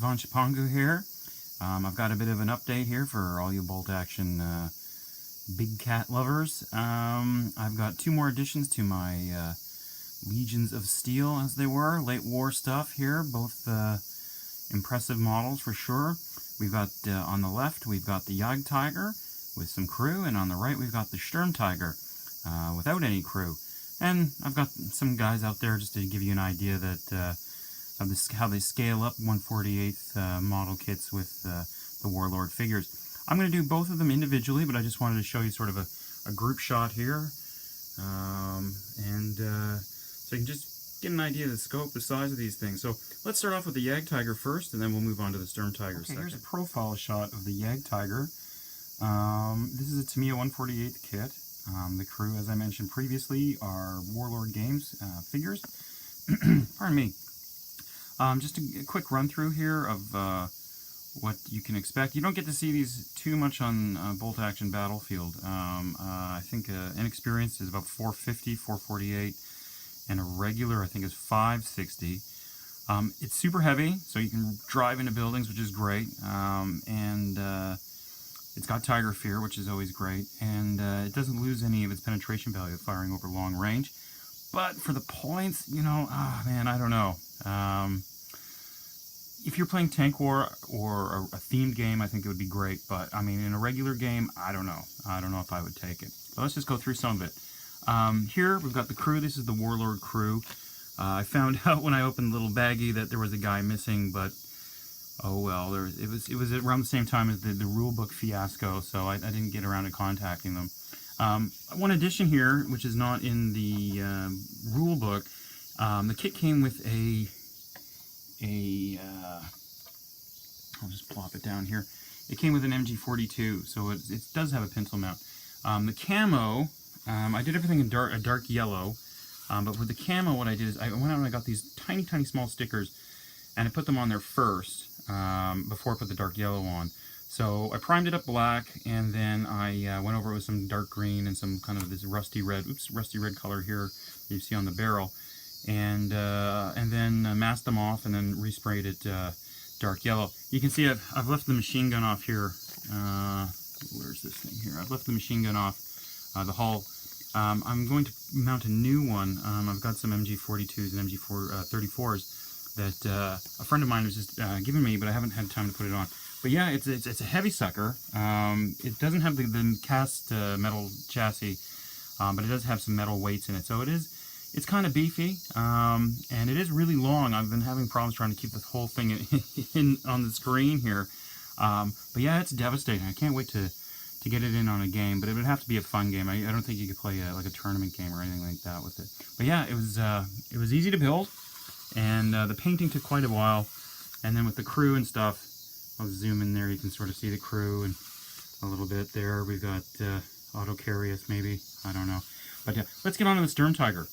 ACTHUNG here. I've got a bit of an update here for all you bolt action big cat lovers. I've got two more additions to my Legions of Steel, as they were, late war stuff here, both impressive models for sure. We've got on the left we've got the Jagdtiger with some crew, and on the right we've got the Sturmtiger without any crew. And I've got some guys out there just to give you an idea that of this, how they scale up 1/48th model kits with the Warlord figures. I'm going to do both of them individually, but I just wanted to show you sort of a group shot here, so you can just get an idea of the scope, the size of these things. So let's start off with the Jagdtiger first, and then we'll move on to the Sturmtiger second. Here's a profile shot of the Jagdtiger. This is a Tamiya 1/48th kit. The crew, as I mentioned previously, are Warlord Games figures. Pardon me. Just a quick run through here of what you can expect. You don't get to see these too much on Bolt Action Battlefield. I think inexperienced is about 450, 448, and a regular I think is 560. It's super heavy, so you can drive into buildings, which is great, and it's got Tiger Fear, which is always great, and it doesn't lose any of its penetration value firing over long range. But for the points, you know, man, I don't know. If you're playing Tank War or a themed game, I think it would be great. But, I mean, in a regular game, I don't know. I don't know if I would take it. So let's just go through some of it. Here, we've got the crew. This is the Warlord crew. I found out when I opened the little baggie that there was a guy missing, but oh well. It was around the same time as the rulebook fiasco, so I didn't get around to contacting them. One addition here, which is not in the rulebook, the kit came with I'll just plop it down here. It came with an MG42, so it does have a pencil mount. The camo, I did everything in a dark yellow, but with the camo, what I did is I went out and I got these tiny small stickers, and I put them on there first before I put the dark yellow on. So I primed it up black, and then I went over it with some dark green and some kind of this rusty red color here you see on the barrel, and then masked them off, and then resprayed it dark yellow. You can see I've left the machine gun off here. Where's this thing here? I've left the machine gun off the hull. I'm going to mount a new one. I've got some MG42s and MG34s that a friend of mine was just giving me, but I haven't had time to put it on. But yeah, it's a heavy sucker. It doesn't have the cast metal chassis, but it does have some metal weights in it. So it's kind of beefy, and it is really long. I've been having problems trying to keep this whole thing in on the screen here. But yeah, it's devastating. I can't wait to get it in on a game, but it would have to be a fun game. I don't think you could play like a tournament game or anything like that with it. But yeah, it was easy to build, and the painting took quite a while. And then with the crew and stuff, I'll zoom in there, you can sort of see the crew and a little bit there. We've got Autocarius maybe, I don't know. But yeah, let's get on to the Sturmtiger.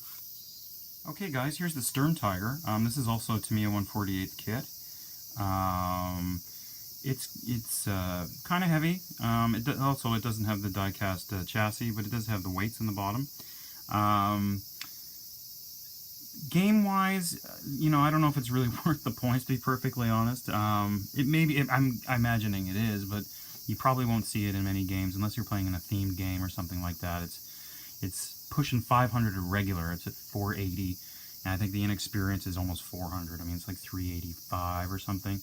Okay guys, here's the Sturmtiger. This is also a Tamiya 1/48th kit. It's kind of heavy. It doesn't have the die-cast chassis, but it does have the weights in the bottom. Game-wise, you know, I don't know if it's really worth the points, to be perfectly honest. It may be, I'm imagining it is, but you probably won't see it in many games unless you're playing in a themed game or something like that. It's pushing 500 at regular. It's at 480, and I think the inexperience is almost 400. I mean, it's like 385 or something.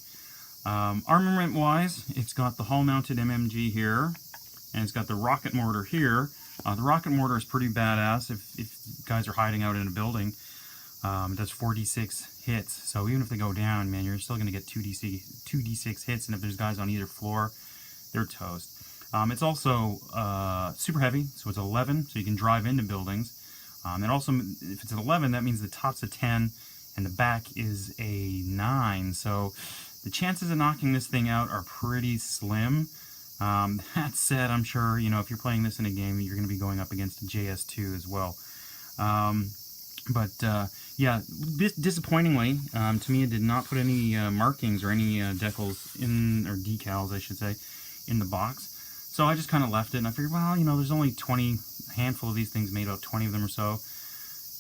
Armament-wise, it's got the hull-mounted MMG here, and it's got the rocket mortar here. The rocket mortar is pretty badass if guys are hiding out in a building. It does 4d6 hits, so even if they go down, man, you're still going to get 2d6 hits, and if there's guys on either floor, they're toast. It's also super heavy, so it's 11, so you can drive into buildings. And also, if it's an 11, that means the top's a 10, and the back is a 9, so the chances of knocking this thing out are pretty slim. That said, I'm sure, you know, if you're playing this in a game, you're going to be going up against a JS2 as well. Yeah, disappointingly, Tamiya did not put any markings or any decals in, or decals, I should say, in the box. So I just kind of left it, and I figured, well, you know, there's only handful of these things made, about 20 of them or so.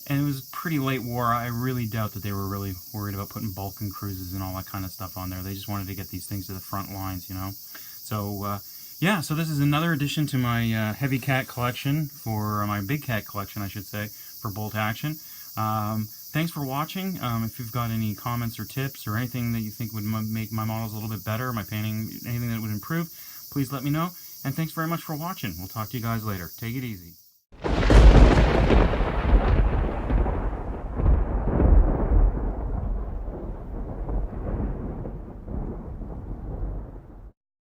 And it was pretty late war. I really doubt that they were really worried about putting Balkan cruises and all that kind of stuff on there. They just wanted to get these things to the front lines, you know. So, yeah, so this is another addition to my heavy cat collection, for my big cat collection, I should say, for bolt action. Thanks for watching. If you've got any comments or tips or anything that you think would make my models a little bit better, my painting, anything that would improve, please let me know. And thanks very much for watching. We'll talk to you guys later. Take it easy.